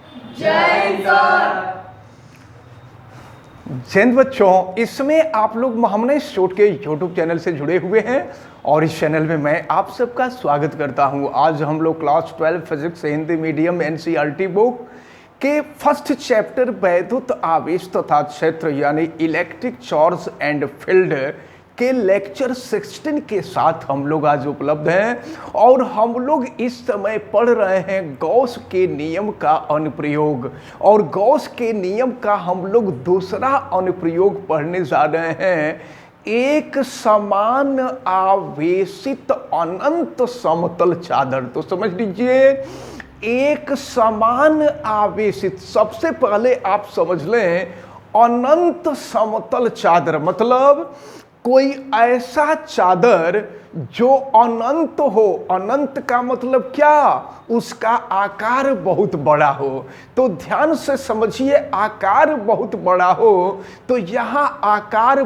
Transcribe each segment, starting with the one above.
जय सर। जैन बच्चों, इसमें आप लोग मोहम्मद इंस्टीट्यूट के यूट्यूब चैनल से जुड़े हुए हैं और इस चैनल में मैं आप सबका स्वागत करता हूं। आज हम लोग class 12 physics Hindi medium NCERT book के फर्स्ट चैप्टर वैद्युत आवेश तथा क्षेत्र यानी इलेक्ट्रिक चार्ज एंड फील्ड के लेक्चर 16 के साथ हम लोग आज उपलब्ध हैं और हम लोग इस समय पढ़ रहे हैं गॉस के नियम का अनुप्रयोग। और गॉस के नियम का हम लोग दूसरा अनुप्रयोग पढ़ने जा रहे हैं। एक समान आवेशित अनंत समतल चादर। तो समझ लीजिए, एक समान आवेशित, सबसे पहले आप समझ लें अनंत समतल चादर मतलब कोई ऐसा चादर जो अनंत हो। अनंत का मतलब क्या? उसका आकार बहुत बड़ा हो। तो ध्यान से समझिए, आकार बहुत बड़ा हो तो यहाँ आकार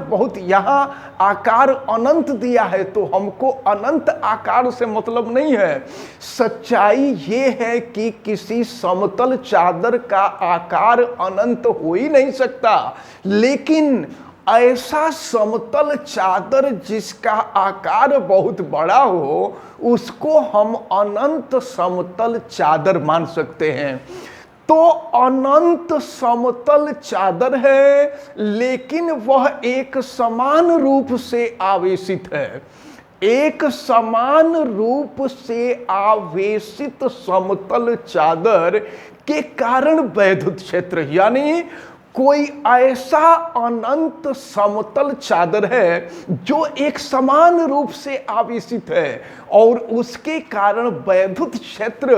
अनंत दिया है, तो हमको अनंत आकार से मतलब नहीं है। सच्चाई ये है कि किसी समतल चादर का आकार अनंत हो ही नहीं सकता, लेकिन ऐसा समतल चादर जिसका आकार बहुत बड़ा हो उसको हम अनंत समतल चादर मान सकते हैं। तो अनंत समतल चादर है, लेकिन वह एक समान रूप से आवेशित है। एक समान रूप से आवेशित समतल चादर के कारण वैद्युत क्षेत्र यानी कोई ऐसा अनंत समतल चादर है जो एक समान रूप से आवेशित है और उसके कारण वैद्युत क्षेत्र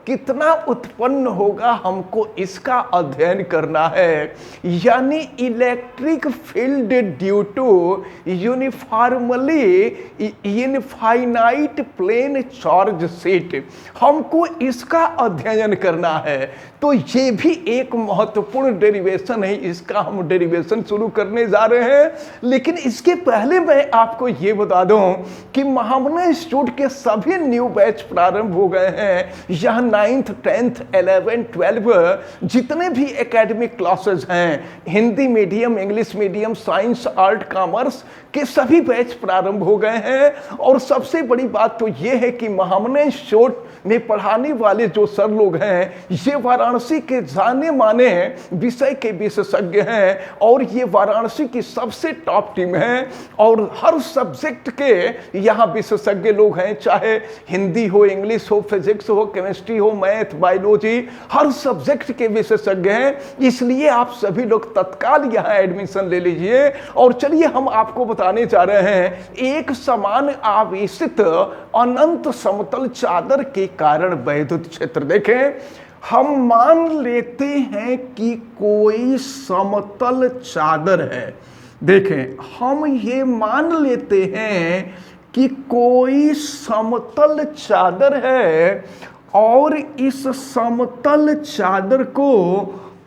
कितना उत्पन्न होगा हमको इसका अध्ययन करना है। यानी electric field due to uniformly infinite plane charge set, हमको इसका अध्ययन करना है। तो ये भी एक महत्वपूर्ण डेरिवेशन है, इसका हम डेरिवेशन शुरू करने जा रहे हैं। लेकिन इसके पहले मैं आपको ये बता दूं कि मोहम्मद इंस्टीट्यूट के सभी न्यू बैच प्रारंभ हो गए हैं। यह 9th 10th 11 12 जितने भी एकेडमिक क्लासेस हैं, Hindi medium, English medium, science, art, commerce के सभी बैच प्रारंभ हो गए हैं। और सबसे बड़ी बात तो यह है कि मोहम्मद इंस्टीट्यूट में पढ़ाने वाले जो सर लोग हैं ये वाराणसी के जाने माने विषय के विशेषज्ञ हैं और ये वाराणसी की सबसे टॉप टीम है और हर सब्जेक्ट के यहाँ विशेषज्ञ लोग हैं, चाहे हिंदी हो, इंग्लिश हो, फिजिक्स हो, केमिस्ट्री हो, मैथ, बायोलॉजी, हर सब्जेक्ट के विशेषज्ञ हैं। इसलिए आप सभी लोग तत्काल यहाँ एडमिशन ले लीजिए। और चलिए हम आपको बताने जा रहे हैं एक समान आवेशित अनंत समतल चादर के कारण वैद्युत क्षेत्र। देखें, हम मान लेते हैं कि कोई समतल चादर है। देखें, हम ये मान लेते हैं कि कोई समतल चादर है और इस समतल चादर को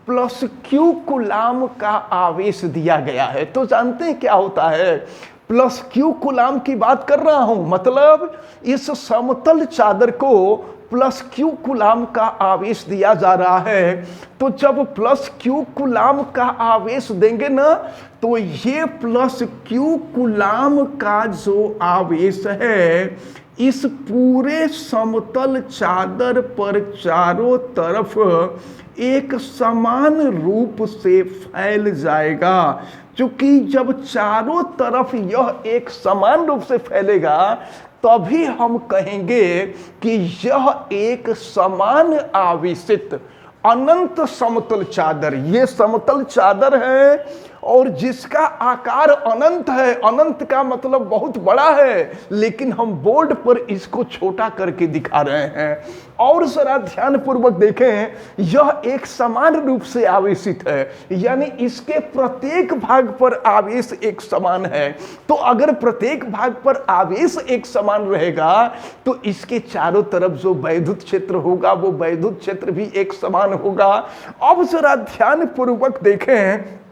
प्लस क्यू कूलाम का आवेश दिया गया है। तो जानते हैं क्या होता है? प्लस क्यू कूलाम की बात कर रहा हूं, मतलब इस समतल चादर को प्लस क्यू कूलाम का आवेश दिया जा रहा है। तो जब प्लस क्यू कूलाम का आवेश देंगे ना, तो ये प्लस क्यू कूलाम का जो आवेश है इस पूरे समतल चादर पर चारों तरफ एक समान रूप से फैल जाएगा। क्योंकि जब चारों तरफ यह एक समान रूप से फैलेगा तभी हम कहेंगे कि यह एक समान आवेशित अनंत समतल चादर, ये समतल चादर है और जिसका आकार अनंत है। अनंत का मतलब बहुत बड़ा है, लेकिन हम बोर्ड पर इसको छोटा करके दिखा रहे हैं। और जरा ध्यान पूर्वक देखें, यह एक समान रूप से आवेशित है, यानी इसके प्रत्येक भाग पर आवेश एक समान है। तो अगर प्रत्येक भाग पर आवेश एक समान रहेगा तो इसके चारों तरफ जो वैद्युत क्षेत्र होगा वो वैद्युत क्षेत्र भी एक समान होगा। अब जरा ध्यान पूर्वक देखें,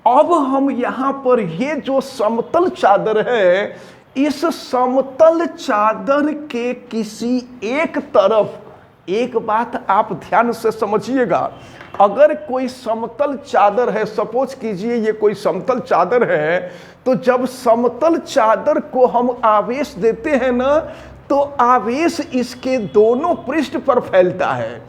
अब हम यहां पर ये जो समतल चादर है, इस समतल चादर के किसी एक तरफ एक बात आप ध्यान से समझिएगा, अगर कोई समतल चादर है, सपोज कीजिए ये कोई समतल चादर है, तो जब समतल चादर को हम आवेश देते हैं ना, तो आवेश इसके दोनों पृष्ठ पर फैलता है।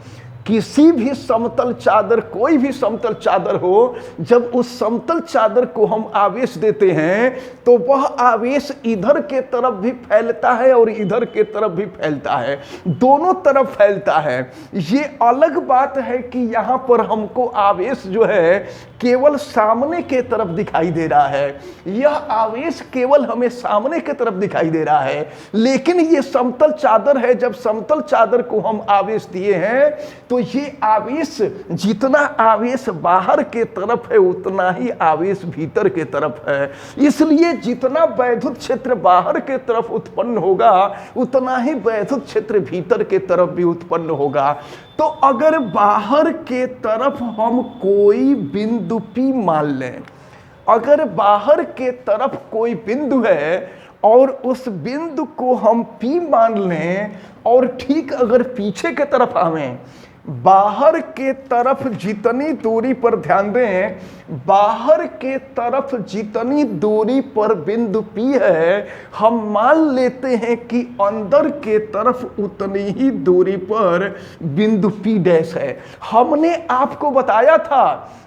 किसी भी समतल चादर, कोई भी समतल चादर हो, जब उस समतल चादर को हम आवेश देते हैं तो वह आवेश इधर के तरफ भी फैलता है और इधर के तरफ भी फैलता है, दोनों तरफ फैलता है। ये अलग बात है कि यहाँ पर हमको आवेश जो है केवल सामने के तरफ दिखाई दे रहा है, यह आवेश केवल हमें सामने के तरफ दिखाई दे रहा है। लेकिन ये समतल चादर है, जब समतल चादर को हम आवेश दिए हैं तो ये आवेश, जितना आवेश बाहर के तरफ है उतना ही आवेश भीतर के तरफ है। इसलिए जितना वैद्युत क्षेत्र बाहर के तरफ उत्पन्न होगा उतना ही वैद्युत क्षेत्र भीतर के तरफ भी उत्पन्न होगा। तो अगर बाहर के तरफ हम कोई बिंदु P मान लें, अगर बाहर के तरफ कोई बिंदु है और उस बिंदु को हम P मान लें, और ठीक अगर पीछे के तरफ आवें, बाहर के तरफ जितनी दूरी पर ध्यान दें, बाहर के तरफ जितनी दूरी पर बिंदु P है, हम मान लेते हैं कि अंदर के तरफ उतनी ही दूरी पर बिंदु P डैश है। हमने आपको बताया था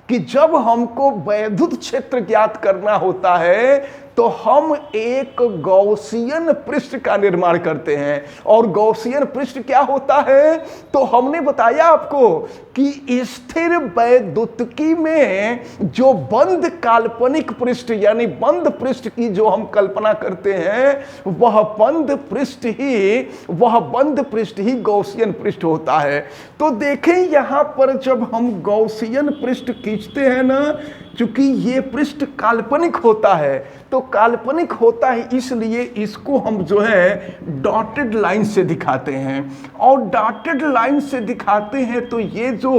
कि जब हमको वैद्युत क्षेत्र ज्ञात करना होता है तो हम एक गॉसियन पृष्ठ का निर्माण करते हैं। और गॉसियन पृष्ठ क्या होता है, तो हमने बताया आपको कि स्थिर वैद्युतिकी में जो बंद काल्पनिक पृष्ठ, यानी बंद पृष्ठ की जो हम कल्पना करते हैं, वह बंद पृष्ठ ही गॉसियन पृष्ठ होता है। तो देखें यहाँ पर जब हम गॉसियन पृष्ठ खींचते हैं ना, चूंकि ये पृष्ठ काल्पनिक होता है, तो काल्पनिक होता है इसलिए इसको हम जो है डॉटेड लाइन से दिखाते हैं। और डॉटेड लाइन से दिखाते हैं तो ये जो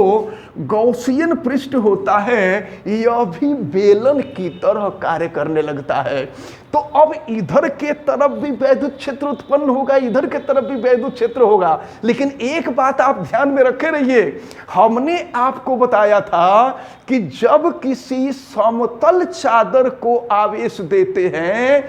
गॉसियन पृष्ठ होता है यह भी बेलन की तरह कार्य करने लगता है। तो अब इधर के तरफ भी वैद्युत क्षेत्र उत्पन्न होगा, इधर के तरफ भी वैद्युत क्षेत्र होगा। लेकिन एक बात आप ध्यान में रखे रहिए, हमने आपको बताया था कि जब किसी समतल चादर को आवेश देते हैं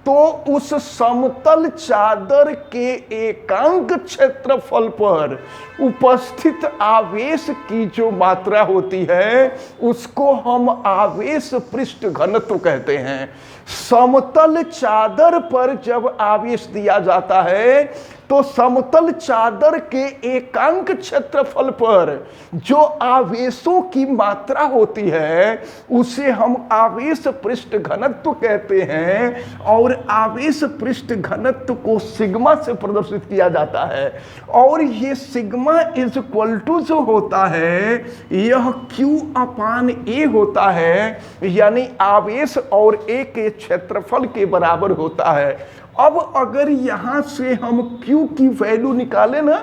तो उस समतल चादर के एकांक क्षेत्रफल पर उपस्थित आवेश की जो मात्रा होती है उसको हम आवेश पृष्ठ घनत्व कहते हैं। समतल चादर पर जब आवेश दिया जाता है तो समतल चादर के एकांक क्षेत्रफल पर जो आवेशों की मात्रा होती है उसे हम आवेश पृष्ठ घनत्व कहते हैं। और आवेश पृष्ठ घनत्व को सिग्मा से प्रदर्शित किया जाता है। और ये सिग्मा इज इक्वल टू जो होता है यह Q/A होता है, यानी आवेश और A के क्षेत्रफल के बराबर होता है। अब अगर यहां से हम Q की वैल्यू निकालें ना,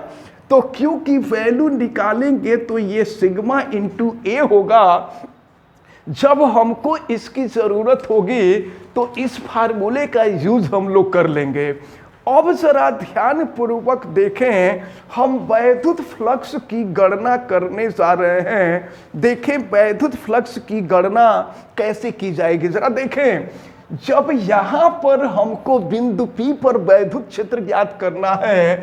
तो Q की वैल्यू निकालेंगे तो ये सिग्मा इंटू A होगा। जब हमको इसकी जरूरत होगी तो इस फार्मूले का यूज हम लोग कर लेंगे। अब जरा ध्यान पूर्वक देखें, हम वैद्युत फ्लक्स की गणना करने जा रहे हैं। देखें वैद्युत फ्लक्स की गणना कैसे की जाएगी, जरा देखें। जब यहां पर हमको बिंदु P पर वैद्युत क्षेत्र ज्ञात करना है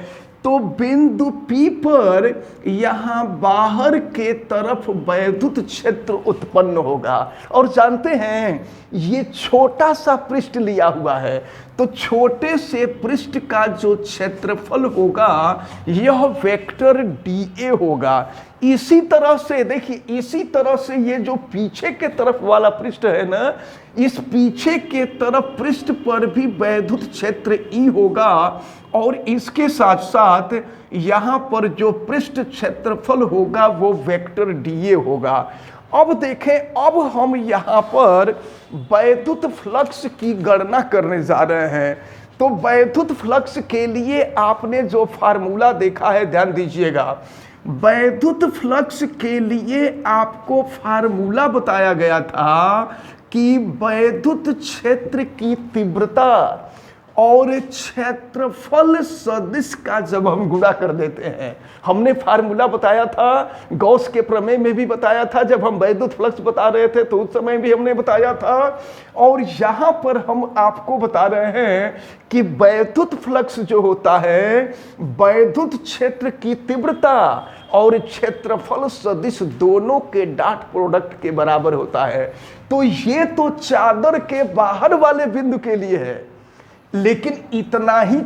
तो बिंदु P पर यहां बाहर के तरफ वैद्युत क्षेत्र उत्पन्न होगा। और जानते हैं ये छोटा सा पृष्ठ लिया हुआ है, तो छोटे से पृष्ठ का जो क्षेत्रफल होगा यह वेक्टर dA होगा। इसी तरह से देखिए, इसी तरह से ये जो पीछे के तरफ वाला पृष्ठ है ना, इस पीछे के तरफ पृष्ठ पर भी वैद्युत क्षेत्र E होगा। और इसके साथ साथ यहाँ पर जो पृष्ठ क्षेत्रफल होगा वो वेक्टर dA होगा। अब देखें, अब हम यहाँ पर वैद्युत फ्लक्स की गणना करने जा रहे हैं। तो वैद्युत फ्लक्स के लिए आपने जो फार्मूला देखा है ध्यान दीजिएगा। वैद्युत फ्लक्स के लिए आपको फार्मूला बताया गया था कि वैद्युत क्षेत्र की तीव्रता और क्षेत्रफल सदिश का जब हम गुणा कर देते हैं, हमने फार्मूला बताया था, गॉस के प्रमेय में भी बताया था, जब हम वैद्युत फ्लक्स बता रहे थे तो उस समय भी हमने बताया था। और यहां पर हम आपको बता रहे हैं कि वैद्युत फ्लक्स जो होता है, वैद्युत क्षेत्र की तीव्रता और क्षेत्रफल सदिश दोनों के डॉट प्रोडक्ट के बराबर होता है। तो ये तो चादर के बाहर वाले बिंदु के लिए है, लेकिन इतना ही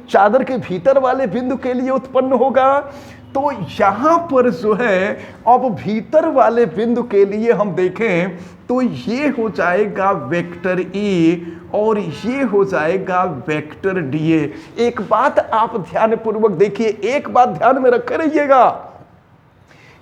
चादर के भीतर वाले बिंदु के लिए उत्पन्न होगा। तो यहां पर जो है अब भीतर वाले बिंदु के लिए हम देखें तो ये हो जाएगा वेक्टर ई और ये हो जाएगा वेक्टर डी ए। एक बात आप ध्यान पूर्वक देखिए, एक बात ध्यान में रखे रहिएगा,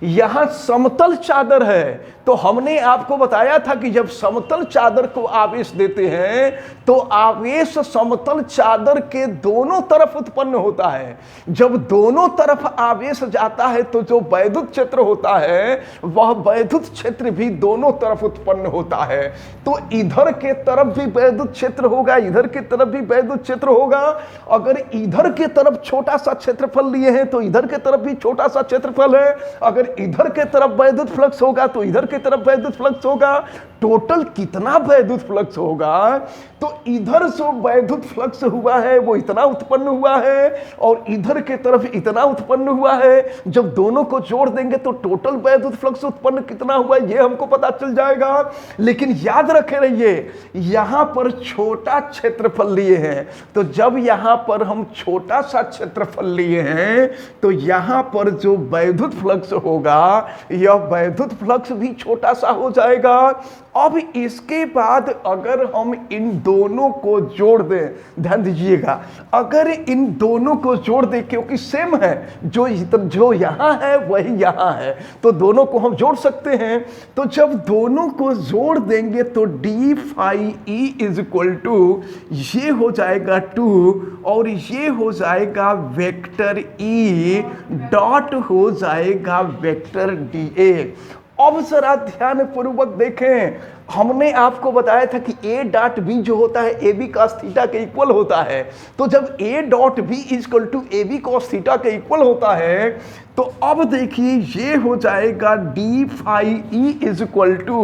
यहां समतल चादर है, तो हमने आपको बताया था कि जब समतल चादर को आवेश देते हैं तो आवेश समतल चादर के दोनों तरफ उत्पन्न होता है। जब दोनों तरफ आवेश जाता है तो जो वैद्युत क्षेत्र होता है वह वैद्युत क्षेत्र भी दोनों तरफ उत्पन्न होता है। तो इधर के तरफ भी वैद्युत क्षेत्र होगा, इधर के तरफ भी वैद्युत क्षेत्र होगा। अगर इधर के तरफ छोटा सा क्षेत्रफल लिए हैं तो इधर के तरफ भी छोटा सा क्षेत्रफल है। अगर इधर के तरफ वैद्युत फ्लक्स होगा तो इधर की तरफ वैद्युत फ्लक्स होगा। टोटल कितना वैद्युत फ्लक्स होगा? तो इधर जो वैद्युत फ्लक्स हुआ है वो इतना उत्पन्न हुआ है और इधर के तरफ इतना उत्पन्न हुआ है। जब दोनों को जोड़ देंगे तो टोटल वैद्युत फ्लक्स उत्पन्न कितना हुआ ये हमको पता चल जाएगा। लेकिन याद रखे रहिए, यहां पर छोटा क्षेत्रफल लिए हैं, तो जब यहां पर हम छोटा सा क्षेत्रफल लिए हैं तो यहां पर जो वैद्युत फ्लक्स होगा यह वैद्युत फ्लक्स भी छोटा सा हो जाएगा। अब इसके बाद अगर हम इन दोनों को जोड़ दें, ध्यान दीजिएगा, अगर इन दोनों को जोड़ दें क्योंकि सेम है, जो यहां है वही यहां है, तो दोनों को हम जोड़ सकते हैं। तो जब दोनों को जोड़ देंगे तो D phi E is equal to ये हो जाएगा 2 और ये हो जाएगा वेक्टर ई डॉट हो जाएगा वेक्टर डी ए। अब जरा ध्यान पूर्वक देखें, हमने आपको बताया था कि ए डॉट बी जो होता है ए बी कॉस थीटा के इक्वल होता है। तो जब A dot B is equal to A B cos theta के इक्वल होता है तो अब देखिए ये हो जाएगा D phi E is equal to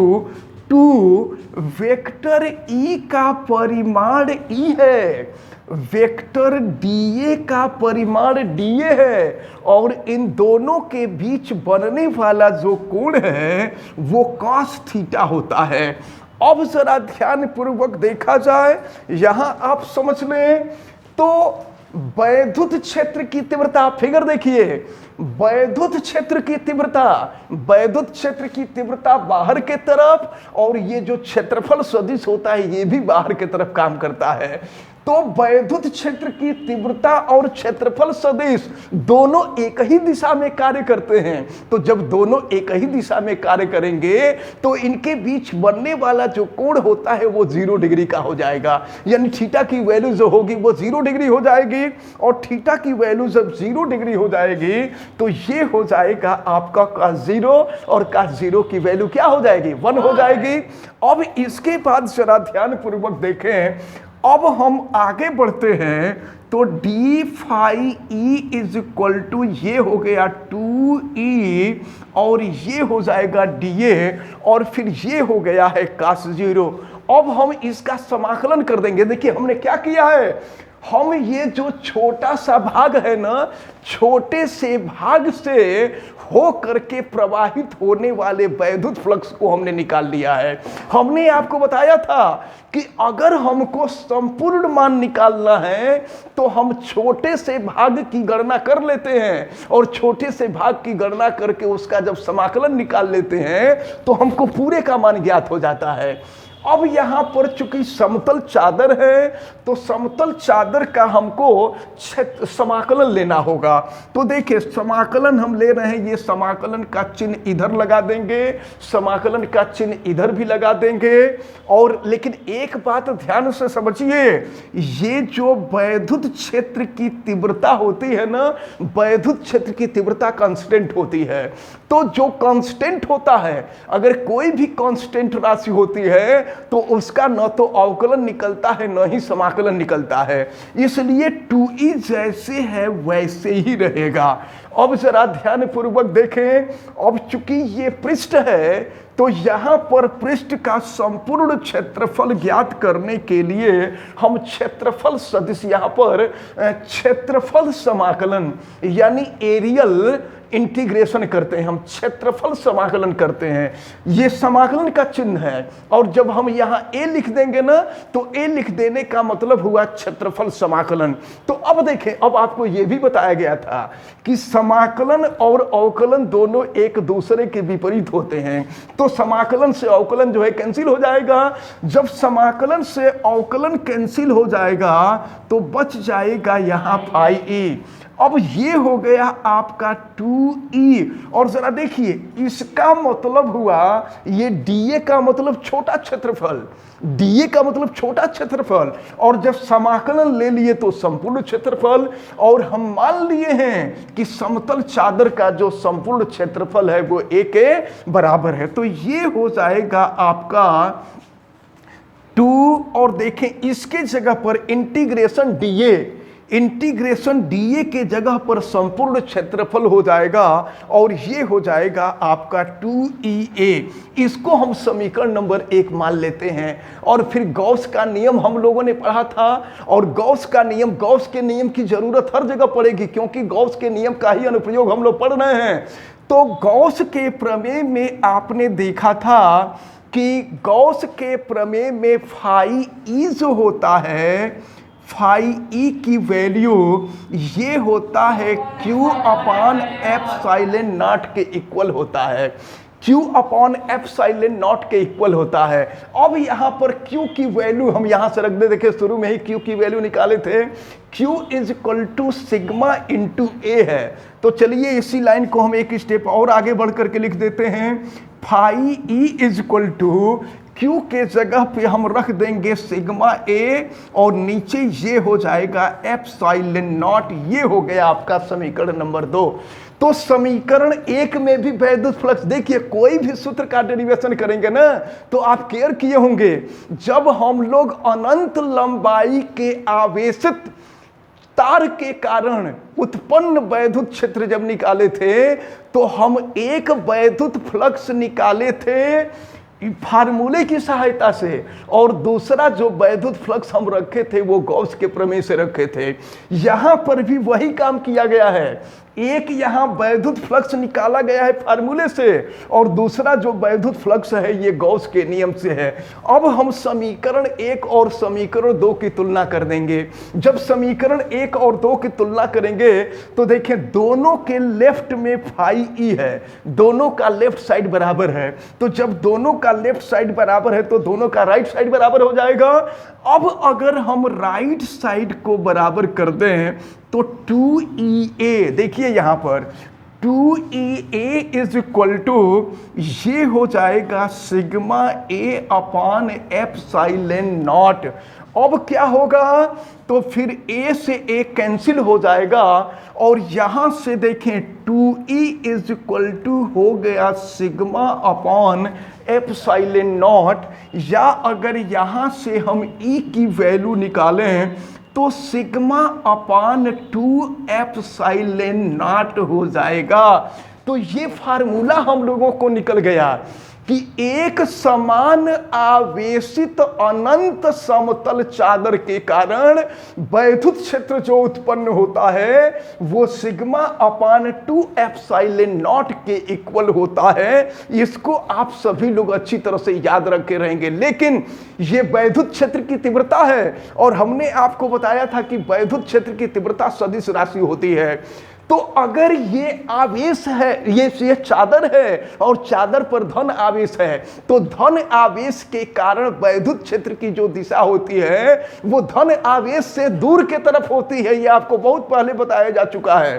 2 vector E का परिमाण ई है, वेक्टर डीए का परिमाण डीए है और इन दोनों के बीच बनने वाला जो कोण है वो कॉस थीटा होता है। अब जरा ध्यान पूर्वक देखा जाए, यहां आप समझ लें तो वैद्युत क्षेत्र की तीव्रता, फिगर देखिए, वैद्युत क्षेत्र की तीव्रता बाहर के तरफ और ये जो क्षेत्रफल सदिश होता है ये भी बाहर के तरफ काम करता है। तो वैद्युत क्षेत्र की तीव्रता और क्षेत्रफल सदिश दोनों एक ही दिशा में कार्य करते हैं। तो जब दोनों एक ही दिशा में कार्य करेंगे तो इनके बीच बनने वाला जो कोण होता है वो 0 डिग्री का हो जाएगा, यानी थीटा की वैल्यू जो होगी वो 0 डिग्री हो जाएगी। और थीटा की वैल्यू जब 0 डिग्री हो जाएगी तो ये हो जाएगा आपका cos 0 और cos 0 की वैल्यू क्या हो जाएगी? 1 हो जाएगी। अब इसके बाद जरा ध्यान पूर्वक देखें, अब हम आगे बढ़ते हैं तो D phi E is equal to ये हो गया 2e और ये हो जाएगा dA और फिर ये हो गया है cos 0। अब हम इसका समाकलन कर देंगे। देखिए हमने क्या किया है, हम ये जो छोटा सा भाग है ना, छोटे से भाग से हो करके प्रवाहित होने वाले वैद्युत फ्लक्स को हमने निकाल लिया है। हमने आपको बताया था कि अगर हमको संपूर्ण मान निकालना है तो हम छोटे से भाग की गणना कर लेते हैं और छोटे से भाग की गणना करके उसका जब समाकलन निकाल लेते हैं तो हमको पूरे का मान ज्ञात हो जाता है। अब यहां पर चूंकि समतल चादर है तो समतल चादर का हमको समाकलन लेना होगा। तो देखिए समाकलन हम ले रहे हैं, ये समाकलन का चिन्ह इधर लगा देंगे, समाकलन का चिन्ह इधर भी लगा देंगे। और लेकिन एक बात ध्यान से समझिए, ये जो वैद्युत क्षेत्र की तीव्रता होती है ना, वैद्युत क्षेत्र की तीव्रता कांस्टेंट होती है। तो जो कांस्टेंट होता है, अगर कोई भी कांस्टेंट राशि होती है तो उसका न तो अवकलन निकलता है न ही समाकलन निकलता है, इसलिए 2e जैसे है वैसे ही रहेगा। अब जरा ध्यान पूर्वक देखें, अब चूंकि ये पृष्ठ है तो यहां पर पृष्ठ का संपूर्ण क्षेत्रफल ज्ञात करने के लिए हम क्षेत्रफल सदिश यहां पर क्षेत्रफल समाकलन यानी एरियल इंटीग्रेशन करते हैं, हम क्षेत्रफल समाकलन करते हैं। ये समाकलन का चिन्ह है, और जब हम यहाँ a लिख देंगे ना तो a लिख देने का मतलब हुआ क्षेत्रफल समाकलन। तो अब देखें, अब आपको ये भी बताया गया था कि समाकलन और अवकलन दोनों एक दूसरे के विपरीत होते हैं। तो समाकलन से अवकलन जो है कैंसिल हो जाएगा। जब समाकलन से अवकलन कैंसिल हो जाएगा तो बच जाएगा यहाँ फाई e। अब ये हो गया आपका 2e, और जरा देखिए इसका मतलब हुआ, ये dA का मतलब छोटा क्षेत्रफल, dA का मतलब छोटा क्षेत्रफल, और जब समाकलन ले लिए तो संपूर्ण क्षेत्रफल, और हम मान लिए हैं कि समतल चादर का जो संपूर्ण क्षेत्रफल है वो a के बराबर है। तो ये हो जाएगा आपका 2, और देखें इसके जगह पर इंटीग्रेशन dA के जगह पर संपूर्ण क्षेत्रफल हो जाएगा, और ये हो जाएगा आपका 2EA। इसको हम समीकरण नंबर 1 मान लेते हैं। और फिर गॉस का नियम हम लोगों ने पढ़ा था, और गॉस के नियम की जरूरत हर जगह पड़ेगी, क्योंकि गॉस के नियम का ही अनुप्रयोग हम लोग पढ़ रहे हैं। तो गॉस के प्रमेय में आपने देखा था कि गॉस के प्रमेय में फाई ई जो होता है, फाई ई की वैल्यू ये होता है Q अपॉन एप्सिलॉन नॉट के इक्वल होता है, Q अपॉन एप्सिलॉन नॉट के इक्वल होता है। अब यहाँ पर Q की वैल्यू हम यहाँ से रख दे, देखिए शुरू में ही Q की वैल्यू निकाले थे, Q is equal to sigma into A है। तो चलिए इसी लाइन को हम एक स्टेप और आगे बढ़ करके लिख देते हैं, phi E is equal to Q के जगह पे हम रख देंगे सिग्मा ए, और नीचे ये हो जाएगा एप्सिलॉन नॉट। ये हो गया आपका समीकरण नंबर 2। तो समीकरण 1 में भी वैद्युत फ्लक्स, देखिए कोई भी सूत्र का डेरिवेशन करेंगे ना तो आप केयर किए होंगे, जब हम लोग अनंत लंबाई के आवेशित तार के कारण उत्पन्न वैद्युत क्षेत्र जब निकाले थे तो हम एक वैद्युत फ्लक्स निकाले थे फार्मूले की सहायता से, और दूसरा जो वैद्युत फ्लक्स हम रखे थे वो गॉस के प्रमेय से रखे थे। यहां पर भी वही काम किया गया है, एक यहाँ वैद्युत फ्लक्स निकाला गया है फार्मूले से, और दूसरा जो वैद्युत फ्लक्स है ये गॉस के नियम से है। अब हम समीकरण 1 और समीकरण 2 की तुलना कर देंगे। जब समीकरण 1 और 2 की तुलना करेंगे तो देखें दोनों के लेफ्ट में फाई ई है, दोनों का लेफ्ट साइड बराबर है। तो जब दोनों का लेफ्ट साइड बराबर है तो दोनों का राइट साइड बराबर हो जाएगा। अब अगर हम राइट साइड को बराबर कर दें तो 2EA, देखिए यहां पर 2EA इज इक्वल टू ये हो जाएगा sigma A upon epsilon not. अब क्या होगा, तो फिर A से A कैंसिल हो जाएगा, और यहां से देखें 2E इज इक्वल टू हो गया सिग्मा अपॉन एप्सिलॉन नॉट, या अगर यहां से हम E की वैल्यू निकालें तो सिग्मा अपान 2 एप्सिलॉन नॉट हो जाएगा। तो ये फार्मूला हम लोगों को निकल गया कि एक समान आवेशित अनंत समतल चादर के कारण वैद्युत क्षेत्र जो उत्पन्न होता है वो सिग्मा अपान 2 एप्सिलॉन नॉट के इक्वल होता है। इसको आप सभी लोग अच्छी तरह से याद रखे रहेंगे। लेकिन ये वैद्युत क्षेत्र की तीव्रता है, और हमने आपको बताया था कि वैद्युत क्षेत्र की तीव्रता सदिश राशि होती है। तो अगर ये आवेश है, ये चादर है और चादर पर धन आवेश है, तो धन आवेश के कारण वैद्युत क्षेत्र की जो दिशा होती है वो धन आवेश से दूर के तरफ होती है। ये आपको बहुत पहले बताया जा चुका है।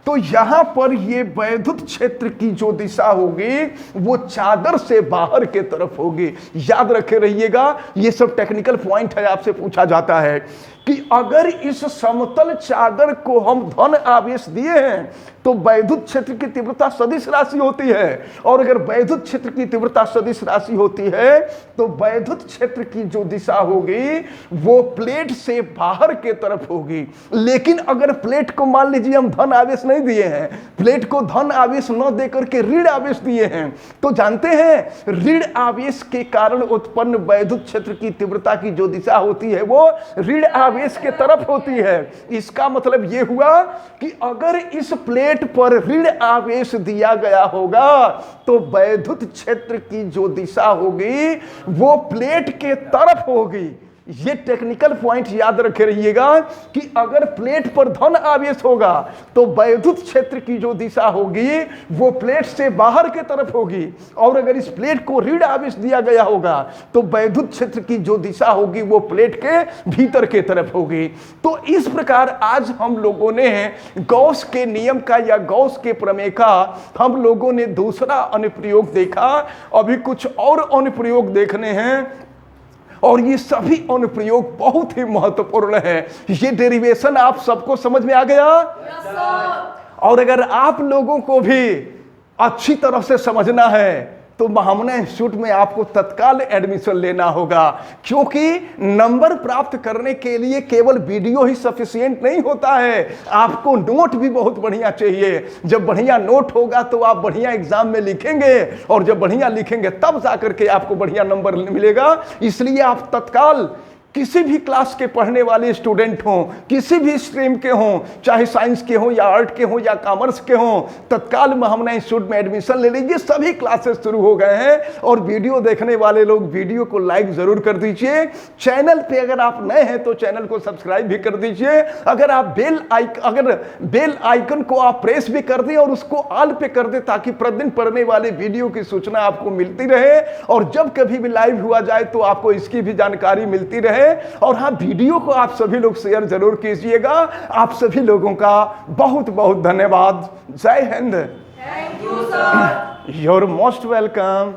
तो यहां पर ये वैद्युत क्षेत्र की जो दिशा होगी वो चादर से बाहर के तरफ होगी। याद रखे रहिएगा, ये सब टेक्निकल पॉइंट है, आपसे पूछा जाता है कि अगर इस समतल चादर को हम धन आवेश दिए हैं तो वैद्युत क्षेत्र की तीव्रता सदिश राशि होती है, और अगर वैद्युत क्षेत्र की तीव्रता सदिश राशि होती है तो वैद्युत क्षेत्र की जो दिशा होगी वो प्लेट से बाहर के तरफ होगी। लेकिन अगर प्लेट को मान लीजिए हम धन आवेश नहीं दिए हैं, प्लेट को धन आवेश न देकर के ऋण आवेश दिए हैं, तो जानते हैं ऋण आवेश के कारण उत्पन्न वैद्युत क्षेत्र की तीव्रता की जो दिशा होती है वो ऋण आवेश के तरफ होती है। इसका मतलब ये हुआ कि अगर इस प्लेट पर ऋण आवेश दिया गया होगा तो वैद्युत क्षेत्र की जो दिशा होगी वो प्लेट के तरफ होगी। ये टेक्निकल पॉइंट याद रखे रहिएगा कि अगर प्लेट पर धन आवेश होगा तो वैद्युत क्षेत्र की जो दिशा होगी वो प्लेट से बाहर के तरफ होगी, और अगर इस प्लेट को ऋण आवेश दिया गया होगा तो वैद्युत क्षेत्र की जो दिशा होगी वो प्लेट के भीतर के तरफ होगी। तो इस प्रकार आज हम लोगों ने गॉस के नियम का या गॉस के प्रमेय का हम लोगों ने दूसरा अनुप्रयोग देखा। अभी कुछ और अनुप्रयोग देखने हैं, और ये सभी अनुप्रयोग बहुत ही महत्वपूर्ण है। ये डेरिवेशन आप सबको समझ में आ गया? और अगर आप लोगों को भी अच्छी तरह से समझना है तो महामना इंस्टीट्यूट में आपको तत्काल एडमिशन लेना होगा, क्योंकि नंबर प्राप्त करने के लिए केवल वीडियो ही सफिशिएंट नहीं होता है, आपको नोट भी बहुत बढ़िया चाहिए। जब बढ़िया नोट होगा तो आप बढ़िया एग्जाम में लिखेंगे, और जब बढ़िया लिखेंगे तब जाकर के आपको बढ़िया नंबर मिलेगा। इसलिए आप तत्काल किसी भी क्लास के पढ़ने वाले स्टूडेंट हों, किसी भी स्ट्रीम के हों, चाहे साइंस के हों या आर्ट के हों या कॉमर्स के हों, तत्काल महामना इंस्टीट्यूट में एडमिशन ले लीजिए। सभी क्लासेस शुरू हो गए हैं, और वीडियो देखने वाले लोग वीडियो को लाइक जरूर कर दीजिए। चैनल पे अगर आप नए हैं तो चैनल को सब्सक्राइब भी कर दीजिए। अगर बेल आइकन को आप प्रेस भी कर दें और उसको ऑल पे कर दें ताकि प्रतिदिन पढ़ने वाले वीडियो की सूचना आपको मिलती रहे, और जब कभी भी लाइव हुआ जाए तो आपको इसकी भी जानकारी मिलती रहे। और हाँ, वीडियो को आप सभी लोग शेयर जरूर कीजिएगा। आप सभी लोगों का बहुत बहुत धन्यवाद। जय Hind. Thank you, sir. You're most welcome.